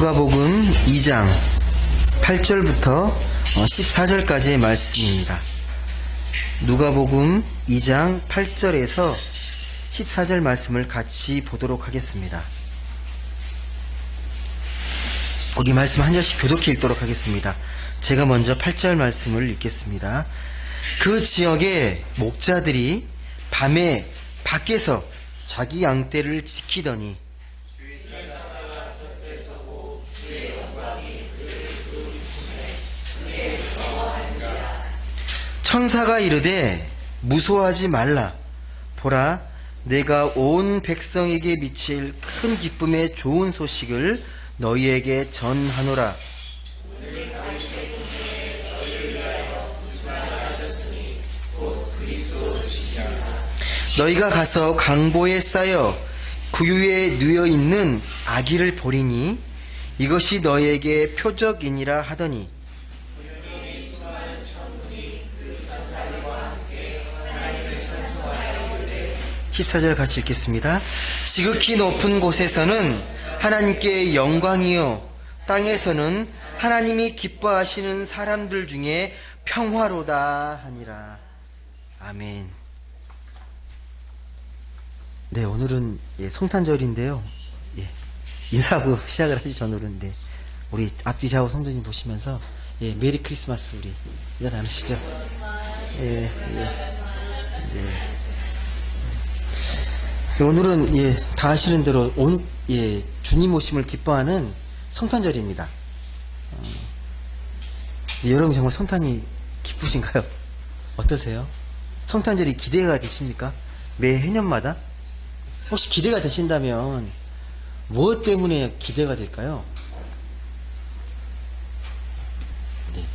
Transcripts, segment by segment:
누가복음 2장 8절부터 14절까지의 말씀입니다. 누가복음 2장 8절에서 14절 말씀을 같이 보도록 하겠습니다. 여기 말씀 한 절씩 교독해 읽도록 하겠습니다. 제가 먼저 8절 말씀을 읽겠습니다. 그 지역의 목자들이 밤에 밖에서 자기 양떼를 지키더니 천사가 이르되 무서워하지 말라. 보라, 내가 온 백성에게 미칠 큰 기쁨의 좋은 소식을 너희에게 전하노라. 너희가 가서 강보에 쌓여 구유에 누워 있는 아기를 보리니 이것이 너희에게 표적이니라 하더니 14절 같이 읽겠습니다. 지극히 높은 곳에서는 하나님께 영광이요, 땅에서는 하나님이 기뻐하시는 사람들 중에 평화로다 하니라. 아멘. 네, 오늘은 성탄절인데요. 인사하고 시작을 하기 전으로인데 우리 앞뒤 좌우 성도님 보시면서 메리 크리스마스 우리 인사 나누시죠. 오늘은 다 아시는 대로 주님 오심을 기뻐하는 성탄절입니다. 여러분 정말 성탄이 기쁘신가요? 어떠세요? 성탄절이 기대가 되십니까? 매 해년마다? 혹시 기대가 되신다면 무엇 때문에 기대가 될까요? 네.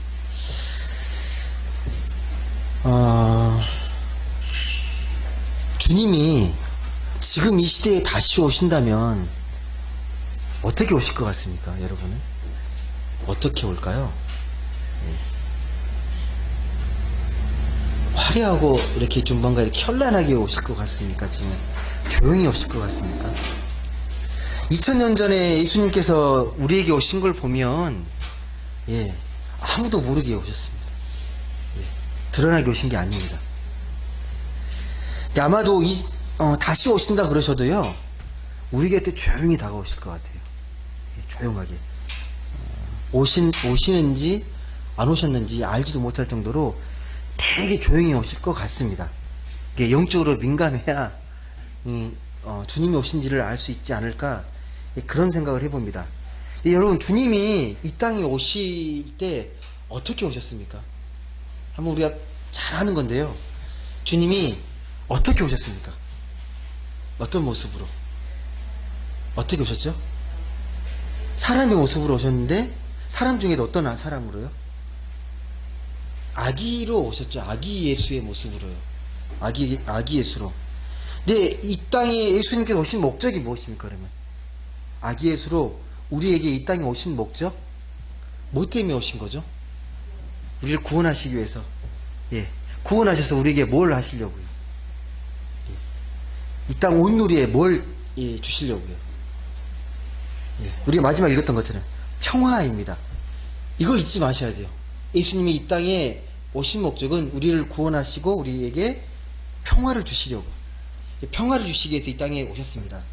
주님이 지금 이 시대에 다시 오신다면 어떻게 오실 것 같습니까, 여러분은? 어떻게 올까요? 화려하고 이렇게 좀 뭔가 이렇게 현란하게 오실 것 같습니까? 지금 조용히 오실 것 같습니까? 2000년 전에 예수님께서 우리에게 오신 걸 보면 아무도 모르게 오셨습니다. 드러나게 오신 게 아닙니다. 아마도 다시 오신다 그러셔도요, 우리 곁에 조용히 다가오실 것 같아요. 조용하게. 오시는지 안 오셨는지 알지도 못할 정도로 되게 조용히 오실 것 같습니다. 영적으로 민감해야 주님이 오신지를 알 수 있지 않을까, 그런 생각을 해봅니다. 여러분, 주님이 이 땅에 오실 때 어떻게 오셨습니까? 한번 우리가 잘 아는 건데요. 주님이 어떻게 오셨습니까? 어떤 모습으로? 어떻게 오셨죠? 사람의 모습으로 오셨는데, 사람 중에도 어떤 사람으로요? 아기로 오셨죠. 아기 예수의 모습으로요. 아기 예수로. 근데 이 땅에 예수님께서 오신 목적이 무엇입니까, 그러면? 아기 예수로 우리에게 이 땅에 오신 목적? 뭐 때문에 오신 거죠? 우리를 구원하시기 위해서. 구원하셔서 우리에게 뭘 하시려고요? 이 땅 온누리에 뭘 주시려고요? 우리가 마지막에 읽었던 것처럼 평화입니다. 이걸 잊지 마셔야 돼요. 예수님이 이 땅에 오신 목적은 우리를 구원하시고 우리에게 평화를 주시려고, 평화를 주시기 위해서 이 땅에 오셨습니다.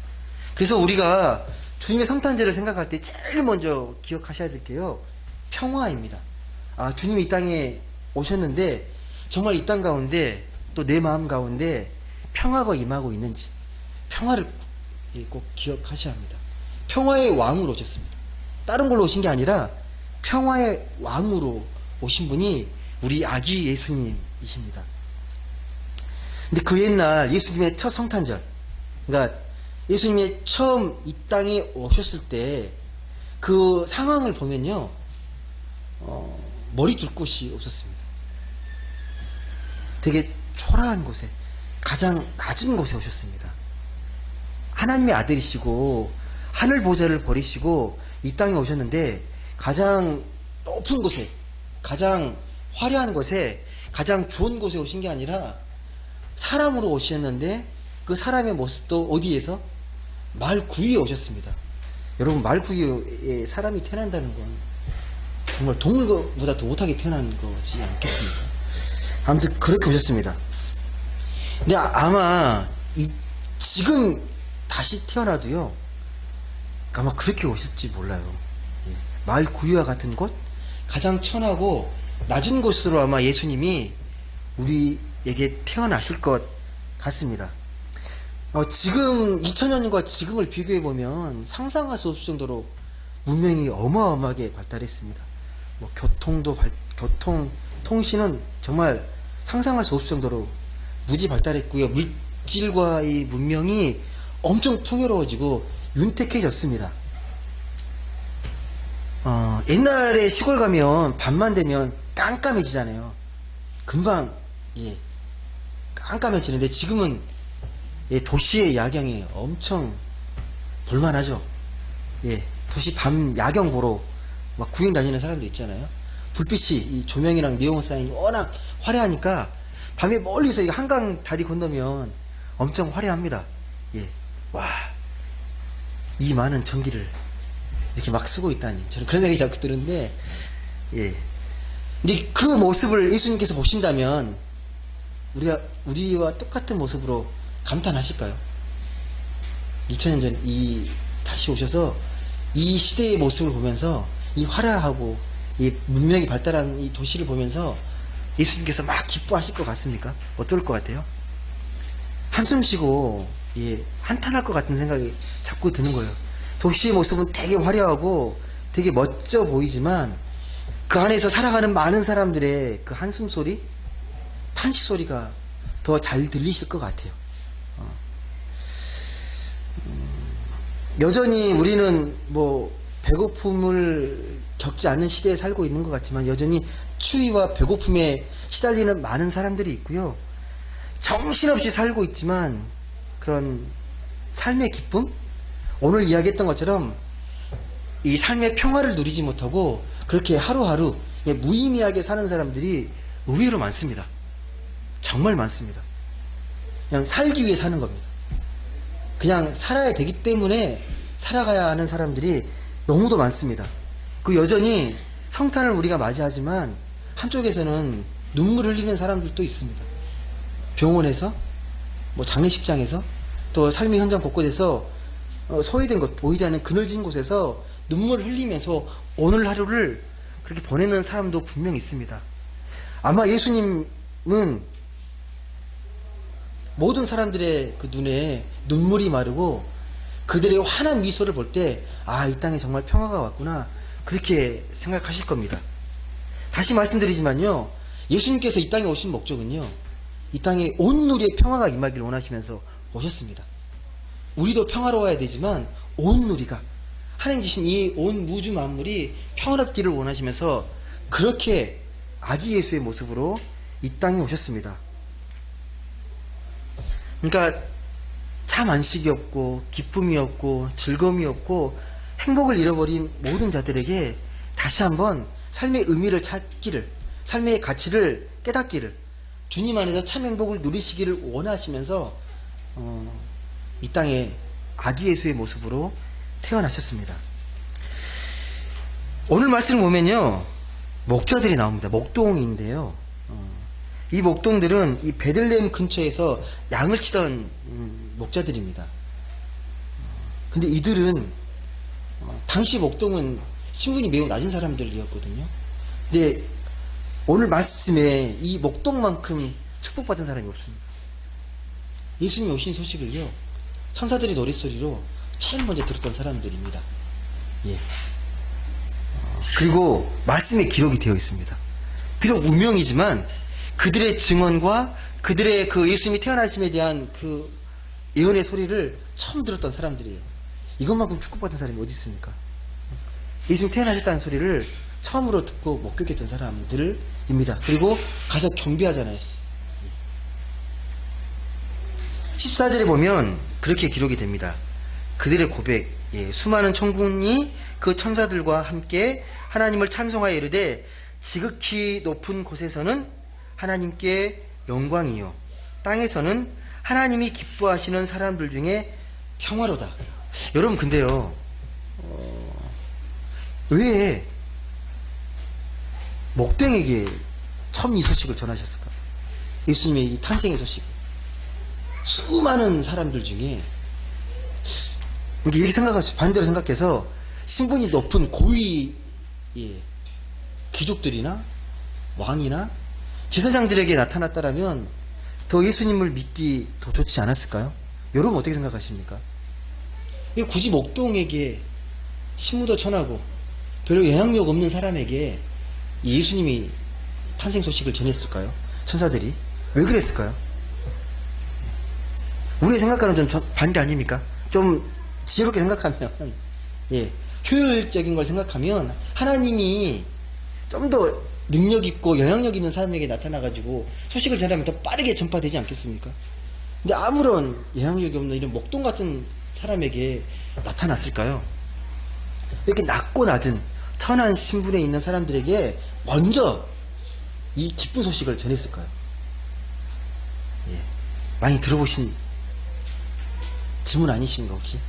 그래서 우리가 주님의 성탄절을 생각할 때 제일 먼저 기억하셔야 될 게요, 평화입니다. 주님이 이 땅에 오셨는데 정말 이 땅 가운데 또 내 마음 가운데 평화가 임하고 있는지, 평화를 꼭 기억하셔야 합니다. 평화의 왕으로 오셨습니다. 다른 걸로 오신 게 아니라 평화의 왕으로 오신 분이 우리 아기 예수님이십니다. 근데 그 옛날 예수님의 첫 성탄절, 그러니까 예수님이 처음 이 땅에 오셨을 때 그 상황을 보면요, 머리 둘 곳이 없었습니다. 되게 초라한 곳에, 가장 낮은 곳에 오셨습니다. 하나님의 아들이시고 하늘 보좌를 버리시고 이 땅에 오셨는데 가장 높은 곳에, 가장 화려한 곳에, 가장 좋은 곳에 오신 게 아니라 사람으로 오셨는데 그 사람의 모습도 어디에서? 말 구유에 오셨습니다. 여러분, 말구유에 사람이 태어난다는 건 정말 동물보다 더 못하게 태어난 거지 않겠습니까? 아무튼 그렇게 오셨습니다. 근데 아마 지금 다시 태어나도요, 아마 그렇게 오실지 몰라요. 예. 말구유와 같은 곳, 가장 천하고 낮은 곳으로 아마 예수님이 우리에게 태어나실 것 같습니다. 지금 2000년과 지금을 비교해 보면 상상할 수 없을 정도로 문명이 어마어마하게 발달했습니다. 뭐 통신은 정말 상상할 수 없을 정도로 무지 발달했고요. 물질과의 문명이 엄청 풍요로워지고 윤택해졌습니다. 옛날에 시골 가면 밤만 되면 깜깜해지잖아요. 금방 깜깜해지는데 지금은 도시의 야경이 엄청 볼만하죠. 도시 밤 야경 보러 막 구경 다니는 사람도 있잖아요. 불빛이, 이 조명이랑 네온 사인이 워낙 화려하니까 밤에 멀리서 이 한강 다리 건너면 엄청 화려합니다. 와, 이 많은 전기를 이렇게 막 쓰고 있다니. 저는 그런 생각이 자꾸 드는데, 근데 그 모습을 예수님께서 보신다면 우리와 똑같은 모습으로 감탄하실까요? 2000년 전 다시 오셔서 이 시대의 모습을 보면서 이 화려하고 이 문명이 발달한 이 도시를 보면서 예수님께서 막 기뻐하실 것 같습니까? 어떨 것 같아요? 한숨 쉬고 한탄할 것 같은 생각이 자꾸 드는 거예요. 도시의 모습은 되게 화려하고 되게 멋져 보이지만 그 안에서 살아가는 많은 사람들의 그 한숨 소리, 탄식 소리가 더 잘 들리실 것 같아요. 여전히 우리는 뭐 배고픔을 겪지 않는 시대에 살고 있는 것 같지만 여전히 추위와 배고픔에 시달리는 많은 사람들이 있고요. 정신없이 살고 있지만 그런 삶의 기쁨? 오늘 이야기했던 것처럼 이 삶의 평화를 누리지 못하고 그렇게 하루하루 무의미하게 사는 사람들이 의외로 많습니다. 정말 많습니다. 그냥 살기 위해 사는 겁니다. 그냥 살아야 되기 때문에 살아가야 하는 사람들이 너무도 많습니다. 그리고 여전히 성탄을 우리가 맞이하지만 한쪽에서는 눈물 흘리는 사람들도 있습니다. 병원에서, 뭐 장례식장에서, 또 삶의 현장 곳곳에서 소외된 곳, 보이지 않는 그늘진 곳에서 눈물을 흘리면서 오늘 하루를 그렇게 보내는 사람도 분명히 있습니다. 아마 예수님은 모든 사람들의 그 눈에 눈물이 마르고 그들의 환한 미소를 볼 때, 이 땅에 정말 평화가 왔구나, 그렇게 생각하실 겁니다. 다시 말씀드리지만요, 예수님께서 이 땅에 오신 목적은요, 이 땅에 온 누리의 평화가 임하기를 원하시면서 오셨습니다. 우리도 평화로워야 되지만 온 누리가, 하나님 주신 이 온 우주 만물이 평화롭기를 원하시면서 그렇게 아기 예수의 모습으로 이 땅에 오셨습니다. 그러니까 참 안식이 없고 기쁨이 없고 즐거움이 없고 행복을 잃어버린 모든 자들에게 다시 한번 삶의 의미를 찾기를, 삶의 가치를 깨닫기를, 주님 안에서 참 행복을 누리시기를 원하시면서 이 땅에 아기 예수의 모습으로 태어나셨습니다. 오늘 말씀을 보면요, 목자들이 나옵니다. 목동인데요, 이 목동들은 이 베들레헴 근처에서 양을 치던 목자들입니다. 근데 이들은 당시 목동은 신분이 매우 낮은 사람들이었거든요. 근데 오늘 말씀에 이 목동만큼 축복받은 사람이 없습니다. 예수님이 오신 소식을요, 천사들이 노랫소리로 제일 먼저 들었던 사람들입니다. 그리고 말씀에 기록이 되어 있습니다. 비록 무명이지만 그들의 증언과 그들의 그 예수님이 태어나심에 대한 그 예언의 소리를 처음 들었던 사람들이에요. 이것만큼 축복받은 사람이 어디 있습니까? 예수님 태어나셨다는 소리를 처음으로 듣고 목격했던 사람들입니다. 그리고 가서 경배하잖아요. 14절에 보면 그렇게 기록이 됩니다. 그들의 고백, 수많은 천군이 그 천사들과 함께 하나님을 찬송하여 이르되 지극히 높은 곳에서는 하나님께 영광이요, 땅에서는 하나님이 기뻐하시는 사람들 중에 평화로다. 여러분, 근데요, 왜 목동에게 처음 이 소식을 전하셨을까? 예수님의 이 탄생의 소식. 수많은 사람들 중에 이렇게 반대로 생각해서 신분이 높은 고위 귀족들이나 왕이나 제사장들에게 나타났다라면 더 예수님을 믿기 더 좋지 않았을까요? 여러분 어떻게 생각하십니까? 왜 굳이 목동에게 신무도 천하고 별로 영향력 없는 사람에게 예수님이 탄생 소식을 전했을까요? 천사들이 왜 그랬을까요? 우리의 생각과는 좀 반대 아닙니까? 좀 지혜롭게 생각하면, 효율적인 걸 생각하면 하나님이 좀 더 능력 있고 영향력 있는 사람에게 나타나가지고 소식을 전하면 더 빠르게 전파되지 않겠습니까? 근데 아무런 영향력이 없는 이런 목동 같은 사람에게 나타났을까요? 이렇게 낮고 낮은 천한 신분에 있는 사람들에게 먼저 이 기쁜 소식을 전했을까요? 많이 들어보신 질문 아니신가 혹시?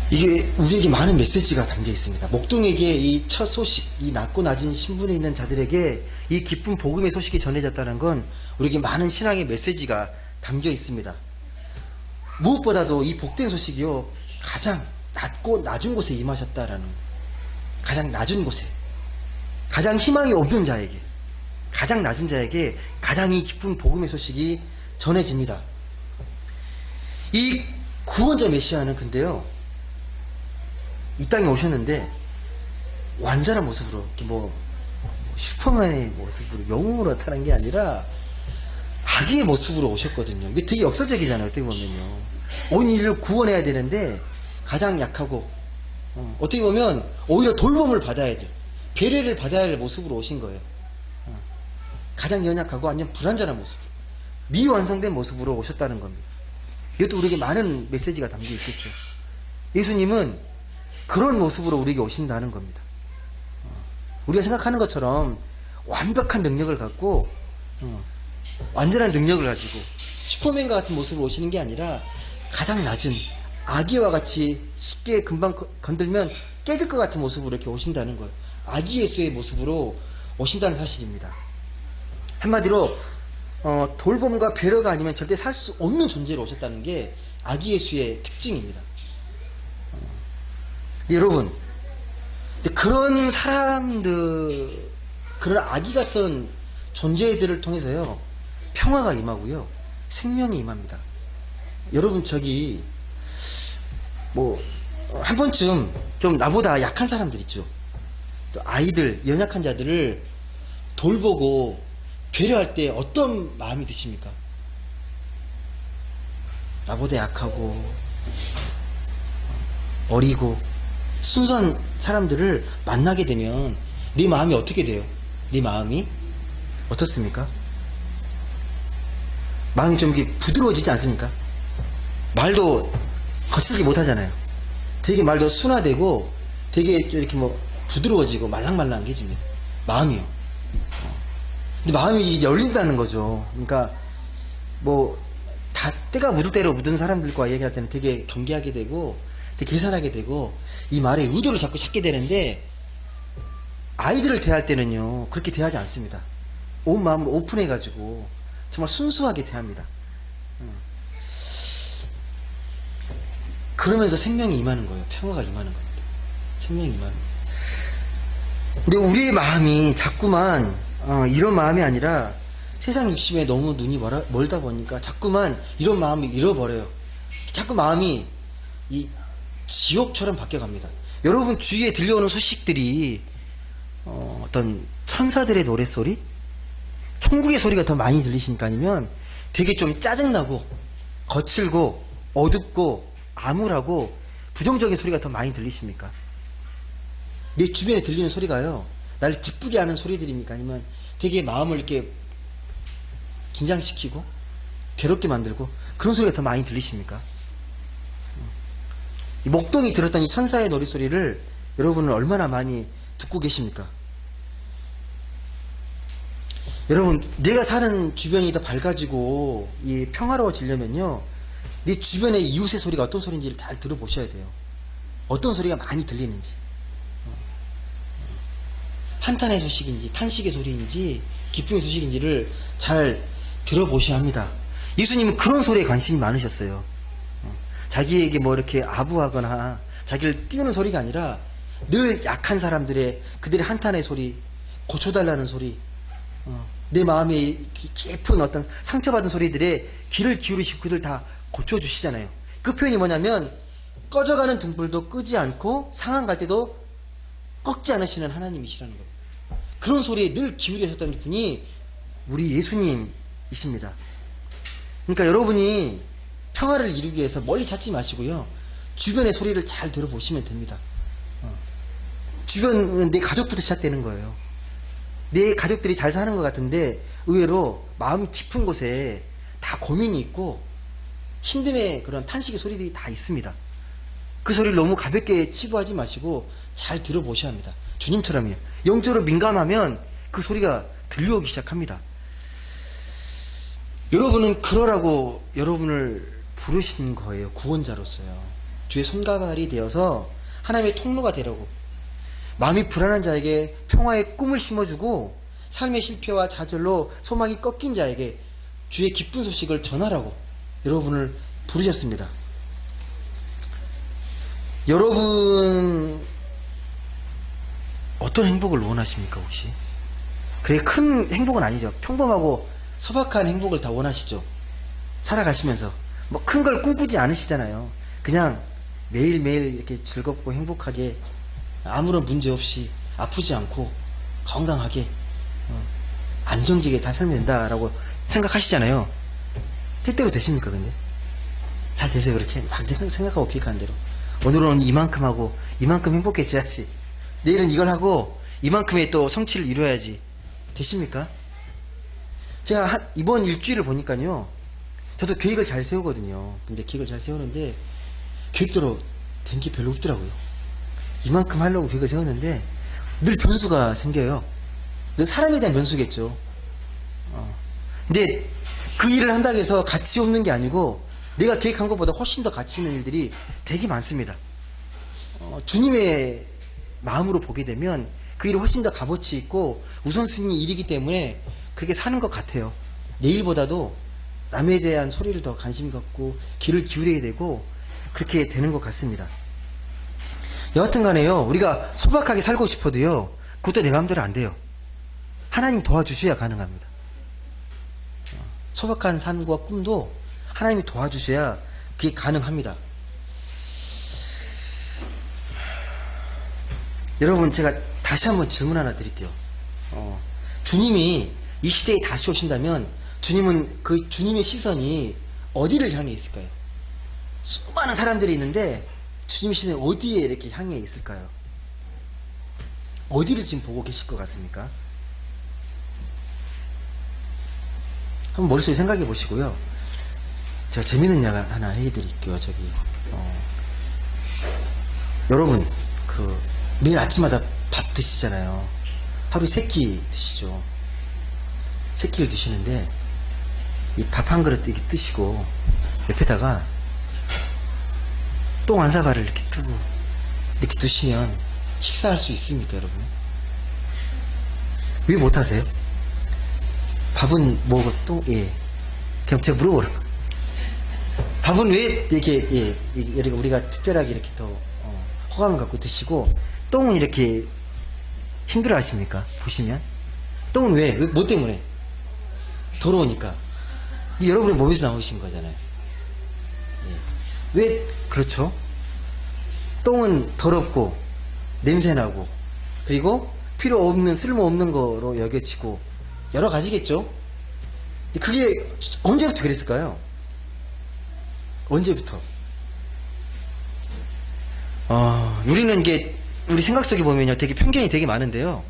이게 우리에게 많은 메시지가 담겨 있습니다. 목동에게 이 첫 소식, 이 낮고 낮은 신분에 있는 자들에게 이 기쁜 복음의 소식이 전해졌다는 건 우리에게 많은 신앙의 메시지가 담겨 있습니다. 무엇보다도 이 복된 소식이요, 가장 낮고 낮은 곳에 임하셨다라는, 가장 낮은 곳에, 가장 희망이 없는 자에게, 가장 낮은 자에게 가장 이 기쁜 복음의 소식이 전해집니다. 이 구원자 메시아는 근데요, 이 땅에 오셨는데 완전한 모습으로, 이렇게 슈퍼맨의 모습으로 영웅으로 나타난 게 아니라 아기의 모습으로 오셨거든요. 이게 되게 역설적이잖아요, 어떻게 보면요. 온 인류를 구원해야 되는데 가장 약하고, 어떻게 보면 오히려 돌봄을 받아야 돼, 배려를 받아야 할 모습으로 오신 거예요. 가장 연약하고 완전 불완전한 모습, 미완성된 모습으로 오셨다는 겁니다. 이것도 우리에게 많은 메시지가 담겨 있겠죠. 예수님은 그런 모습으로 우리에게 오신다는 겁니다. 우리가 생각하는 것처럼 완벽한 능력을 갖고, 완전한 능력을 가지고 슈퍼맨과 같은 모습으로 오시는 게 아니라 가장 낮은 아기와 같이 쉽게 금방 건들면 깨질 것 같은 모습으로 이렇게 오신다는 거예요. 아기 예수의 모습으로 오신다는 사실입니다. 한마디로 돌봄과 배려가 아니면 절대 살 수 없는 존재로 오셨다는 게 아기 예수의 특징입니다. 여러분, 그런 사람들, 그런 아기 같은 존재들을 통해서요, 평화가 임하고요, 생명이 임합니다. 여러분, 한 번쯤 좀 나보다 약한 사람들 있죠. 또 아이들, 연약한 자들을 돌보고 배려할 때 어떤 마음이 드십니까? 나보다 약하고 어리고 순수한 사람들을 만나게 되면 네 마음이 어떻게 돼요? 네 마음이 어떻습니까? 마음이 좀 이렇게 부드러워지지 않습니까? 말도 거칠게 못하잖아요. 되게 말도 순화되고 되게 좀 이렇게 부드러워지고 말랑말랑해집니다. 마음이요. 근데 마음이 이제 열린다는 거죠. 그러니까 다 때가 묻을 대로 묻은 사람들과 얘기할 때는 되게 경계하게 되고 되게 계산하게 되고 이 말의 의도를 자꾸 찾게 되는데, 아이들을 대할 때는요 그렇게 대하지 않습니다. 온 마음을 오픈해가지고 정말 순수하게 대합니다. 그러면서 생명이 임하는 거예요. 평화가 임하는 겁니다. 생명이 임하는 거예요. 근데 우리의 마음이 자꾸만 이런 마음이 아니라 세상 욕심에 너무 눈이 멀다 보니까 자꾸만 이런 마음을 잃어버려요. 자꾸 마음이 이 지옥처럼 바뀌어갑니다. 여러분 주위에 들려오는 소식들이 어떤 천사들의 노랫소리, 천국의 소리가 더 많이 들리십니까? 아니면 되게 좀 짜증나고 거칠고 어둡고 암울하고 부정적인 소리가 더 많이 들리십니까? 내 주변에 들리는 소리가요, 나를 기쁘게 하는 소리들입니까? 아니면 되게 마음을 이렇게 긴장시키고 괴롭게 만들고 그런 소리가 더 많이 들리십니까? 이 목동이 들었던 이 천사의 노랫소리를 여러분은 얼마나 많이 듣고 계십니까? 여러분, 내가 사는 주변이 더 밝아지고 이 평화로워지려면요, 네 주변의 이웃의 소리가 어떤 소리인지를 잘 들어보셔야 돼요. 어떤 소리가 많이 들리는지, 한탄의 소식인지 탄식의 소리인지 기쁨의 소식인지를 잘 들어보셔야 합니다. 예수님은 그런 소리에 관심이 많으셨어요. 자기에게 뭐 이렇게 아부하거나 자기를 띄우는 소리가 아니라 늘 약한 사람들의 그들의 한탄의 소리, 고쳐달라는 소리, 내 마음에 깊은 어떤 상처받은 소리들에 귀를 기울이시고 그들 다 고쳐주시잖아요. 그 표현이 뭐냐면 꺼져가는 등불도 끄지 않고 상한 갈 때도 꺾지 않으시는 하나님이시라는 거예요. 그런 소리에 늘 기울이셨던 분이 우리 예수님이십니다. 그러니까 여러분이 평화를 이루기 위해서 멀리 찾지 마시고요. 주변의 소리를 잘 들어보시면 됩니다. 주변은 내 가족부터 시작되는 거예요. 내 가족들이 잘 사는 것 같은데 의외로 마음 깊은 곳에 다 고민이 있고 힘듦의 그런 탄식의 소리들이 다 있습니다. 그 소리를 너무 가볍게 치부하지 마시고 잘 들어보셔야 합니다. 주님처럼요. 영적으로 민감하면 그 소리가 들려오기 시작합니다. 여러분은 그러라고 여러분을 부르신 거예요. 구원자로서요. 주의 손가발이 되어서 하나님의 통로가 되라고. 마음이 불안한 자에게 평화의 꿈을 심어주고 삶의 실패와 좌절로 소망이 꺾인 자에게 주의 기쁜 소식을 전하라고 여러분을 부르셨습니다. 여러분 어떤 행복을 원하십니까 혹시? 그래 큰 행복은 아니죠. 평범하고 소박한 행복을 다 원하시죠. 살아가시면서 뭐 큰 걸 꿈꾸지 않으시잖아요. 그냥 매일매일 이렇게 즐겁고 행복하게 아무런 문제 없이 아프지 않고 건강하게 안정되게 잘 살면 된다라고 생각하시잖아요. 뜻대로 되십니까 근데? 잘 되세요 그렇게? 막 생각하고 계획하는 대로. 오늘은 이만큼 하고 이만큼 행복해져야지. 내일은 이걸 하고 이만큼의 또 성취를 이루어야지. 되십니까? 제가 이번 일주일을 보니까요. 저도 계획을 잘 세우거든요. 근데 계획을 잘 세우는데 계획대로 된 게 별로 없더라고요. 이만큼 하려고 계획을 세웠는데 늘 변수가 생겨요. 늘 사람에 대한 변수겠죠. 근데 그 일을 한다고 해서 가치 없는 게 아니고 내가 계획한 것보다 훨씬 더 가치 있는 일들이 되게 많습니다. 주님의 마음으로 보게 되면 그 일이 훨씬 더 값어치 있고 우선순위 일이기 때문에 그렇게 사는 것 같아요. 내일보다도 남에 대한 소리를 더 관심 갖고 귀를 기울이게 되고 그렇게 되는 것 같습니다. 여하튼 간에요. 우리가 소박하게 살고 싶어도요. 그것도 내 마음대로 안 돼요. 하나님 도와주셔야 가능합니다. 소박한 삶과 꿈도 하나님이 도와주셔야 그게 가능합니다. 여러분 제가 다시 한번 질문 하나 드릴게요. 주님이 이 시대에 다시 오신다면 주님은 그 주님의 시선이 어디를 향해 있을까요? 수많은 사람들이 있는데 주님의 시선이 어디에 이렇게 향해 있을까요? 어디를 지금 보고 계실 것 같습니까? 한번 머릿속에 생각해 보시고요. 제가 재밌는 이야기 하나 해드릴게요. 여러분 매일 아침마다 밥 드시잖아요. 하루에 3끼 드시죠. 3끼를 드시는데 이 밥 한 그릇 이렇게 뜨시고 옆에다가 똥 한 사발을 이렇게 뜨고 이렇게 드시면 식사할 수 있습니까, 여러분? 왜 못하세요? 밥은 뭐고 똥, 그냥 제가 물어보는 거예요. 밥은 왜 이렇게, 우리가 특별하게 이렇게 더, 호감을 갖고 드시고, 똥은 이렇게 힘들어 하십니까? 보시면? 똥은 왜? 뭐 때문에? 더러우니까. 여러분의 몸에서 나오신 거잖아요. 왜, 그렇죠? 똥은 더럽고, 냄새나고, 그리고 필요 없는, 쓸모없는 거로 여겨지고, 여러 가지겠죠? 그게 언제부터 그랬을까요? 언제부터? 우리는 이게, 우리 생각 속에 보면요, 되게 편견이 되게 많은데요.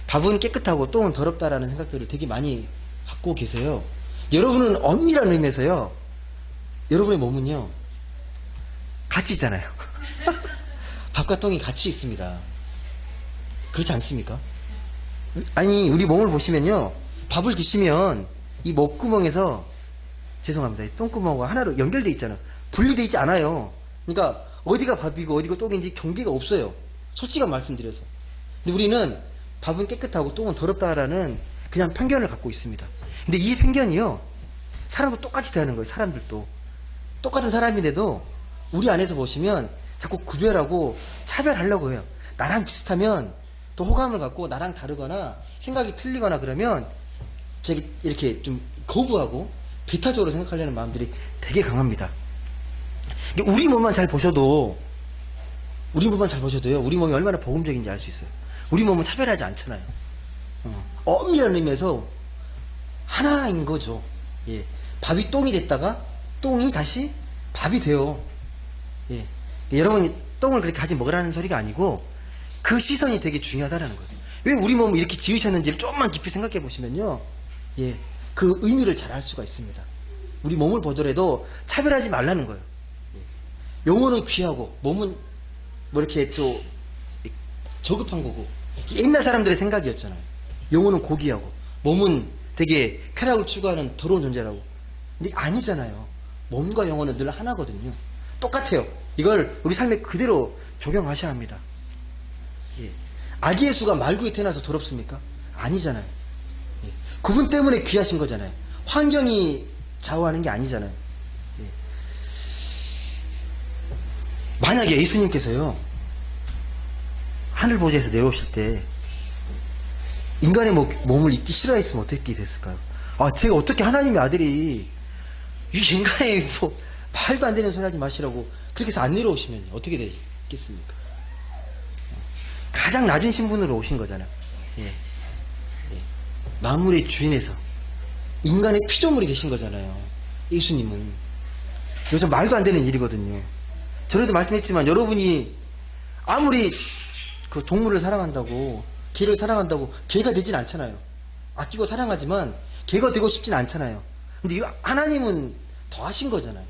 밥은 깨끗하고 똥은 더럽다라는 생각들을 되게 많이 갖고 계세요. 여러분은 엄밀한 의미에서요, 여러분의 몸은요, 같이 있잖아요. 밥과 똥이 같이 있습니다. 그렇지 않습니까? 아니, 우리 몸을 보시면요, 밥을 드시면 이 목구멍에서, 죄송합니다, 이 똥구멍과 하나로 연결되어 있잖아요. 분리되어 있지 않아요. 그러니까 어디가 밥이고 어디가 똥인지 경계가 없어요. 솔직한 말씀드려서. 근데 우리는 밥은 깨끗하고 똥은 더럽다라는 그냥 편견을 갖고 있습니다. 근데 이 편견이요, 사람도 똑같이 대하는 거예요. 사람들도 똑같은 사람인데도 우리 안에서 보시면 자꾸 구별하고 차별하려고 해요. 나랑 비슷하면 또 호감을 갖고, 나랑 다르거나 생각이 틀리거나 그러면 저기 이렇게 좀 거부하고 배타적으로 생각하려는 마음들이 되게 강합니다. 우리 몸만 잘 보셔도요, 우리 몸이 얼마나 복음적인지 알 수 있어요. 우리 몸은 차별하지 않잖아요. 엄밀한 의미에서 하나인 거죠. 예. 밥이 똥이 됐다가 똥이 다시 밥이 돼요. 예. 여러분이 똥을 그렇게 가지 먹으라는 소리가 아니고 그 시선이 되게 중요하다는 거예요. 왜 우리 몸을 이렇게 지으셨는지를 조금만 깊이 생각해 보시면요, 예, 그 의미를 잘 알 수가 있습니다. 우리 몸을 보더라도 차별하지 말라는 거예요. 예. 영혼은 귀하고 몸은 뭐 이렇게 또 저급한 거고, 옛날 사람들의 생각이었잖아요. 영혼은 고귀하고 몸은 되게 쾌락을 추구하는 더러운 존재라고. 근데 아니잖아요. 몸과 영혼은 늘 하나거든요. 똑같아요. 이걸 우리 삶에 그대로 적용하셔야 합니다. 예. 아기 예수가 말구에 태어나서 더럽습니까? 아니잖아요. 예. 그분 때문에 귀하신 거잖아요. 환경이 좌우하는 게 아니잖아요. 예. 만약에 예수님께서요, 하늘 보좌에서 내려오실 때 인간의 몸을 입기 싫어했으면 어떻게 됐을까요? 아, 제가 어떻게 하나님의 아들이 이 인간의 뭐 말도 안 되는 소리 하지 마시라고 그렇게 해서 안 내려오시면 어떻게 되겠습니까? 가장 낮은 신분으로 오신 거잖아요. 예. 예. 만물의 주인에서 인간의 피조물이 되신 거잖아요. 예수님은. 요즘 말도 안 되는 일이거든요. 전에도 말씀했지만 여러분이 아무리 그 동물을 사랑한다고, 개를 사랑한다고 개가 되진 않잖아요. 아끼고 사랑하지만 개가 되고 싶진 않잖아요. 근데 하나님은 더 하신 거잖아요.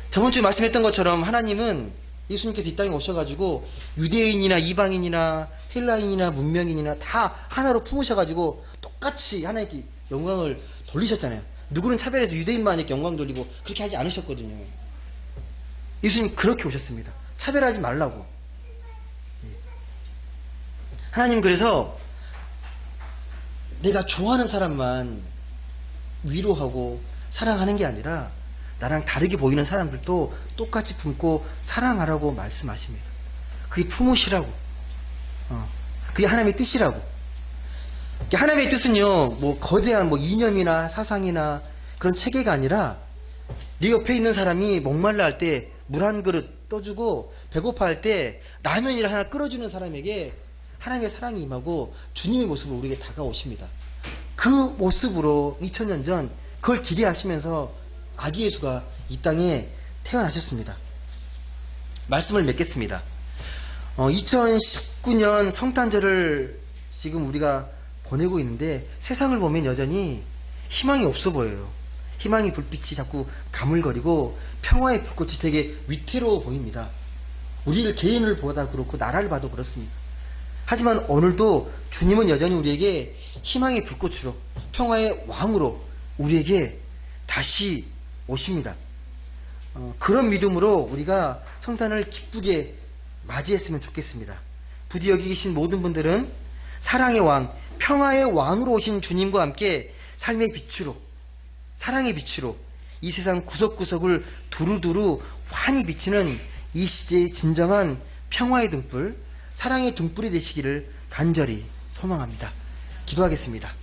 저번 주에 말씀했던 것처럼 하나님은, 예수님께서 이 땅에 오셔가지고 유대인이나 이방인이나 헬라인이나 문명인이나 다 하나로 품으셔가지고 똑같이 하나님께 영광을 돌리셨잖아요. 누구는 차별해서 유대인만 이렇게 영광 돌리고 그렇게 하지 않으셨거든요. 예수님 그렇게 오셨습니다. 차별하지 말라고. 하나님 그래서 내가 좋아하는 사람만 위로하고 사랑하는 게 아니라 나랑 다르게 보이는 사람들도 똑같이 품고 사랑하라고 말씀하십니다. 그게 품으시라고. 그게 하나님의 뜻이라고. 하나님의 뜻은요, 뭐 거대한 뭐 이념이나 사상이나 그런 체계가 아니라 네 옆에 있는 사람이 목말라 할 때 물 한 그릇 떠주고 배고파 할 때 라면이라 하나 끓여주는 사람에게 하나님의 사랑이 임하고 주님의 모습으로 우리에게 다가오십니다. 그 모습으로 2000년 전 그걸 기대하시면서 아기 예수가 이 땅에 태어나셨습니다. 말씀을 맺겠습니다. 2019년 성탄절을 지금 우리가 보내고 있는데 세상을 보면 여전히 희망이 없어 보여요. 희망의 불빛이 자꾸 가물거리고 평화의 불꽃이 되게 위태로워 보입니다. 우리를 개인을 보다 그렇고 나라를 봐도 그렇습니다. 하지만 오늘도 주님은 여전히 우리에게 희망의 불꽃으로 평화의 왕으로 우리에게 다시 오십니다. 그런 믿음으로 우리가 성탄을 기쁘게 맞이했으면 좋겠습니다. 부디 여기 계신 모든 분들은 사랑의 왕, 평화의 왕으로 오신 주님과 함께 삶의 빛으로, 사랑의 빛으로 이 세상 구석구석을 두루두루 환히 비치는 이 시대의 진정한 평화의 등불, 사랑의 등불이 되시기를 간절히 소망합니다. 기도하겠습니다.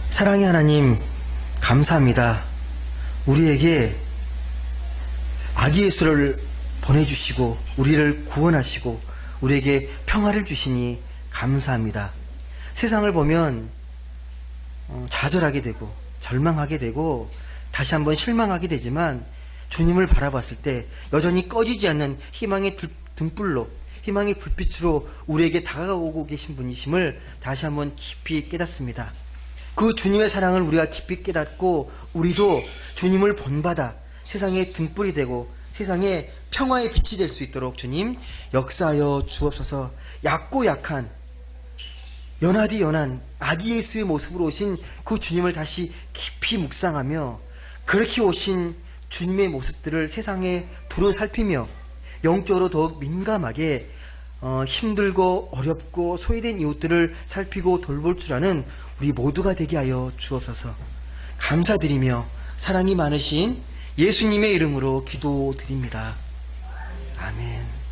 사랑의 하나님, 감사합니다. 우리에게 아기 예수를 보내주시고 우리를 구원하시고 우리에게 평화를 주시니 감사합니다. 세상을 보면 좌절하게 되고 절망하게 되고 다시 한번 실망하게 되지만 주님을 바라봤을 때 여전히 꺼지지 않는 희망의 등불로, 희망의 불빛으로 우리에게 다가오고 계신 분이심을 다시 한번 깊이 깨닫습니다. 그 주님의 사랑을 우리가 깊이 깨닫고 우리도 주님을 본받아 세상의 등불이 되고 세상에 평화의 빛이 될 수 있도록 주님 역사하여 주옵소서. 약고 약한 연하디 연한 아기 예수의 모습으로 오신 그 주님을 다시 깊이 묵상하며 그렇게 오신 주님의 모습들을 세상에 두루 살피며 영적으로 더욱 민감하게 힘들고 어렵고 소외된 이웃들을 살피고 돌볼 줄 아는 우리 모두가 되게 하여 주옵소서. 감사드리며 사랑이 많으신 예수님의 이름으로 기도드립니다. 아멘.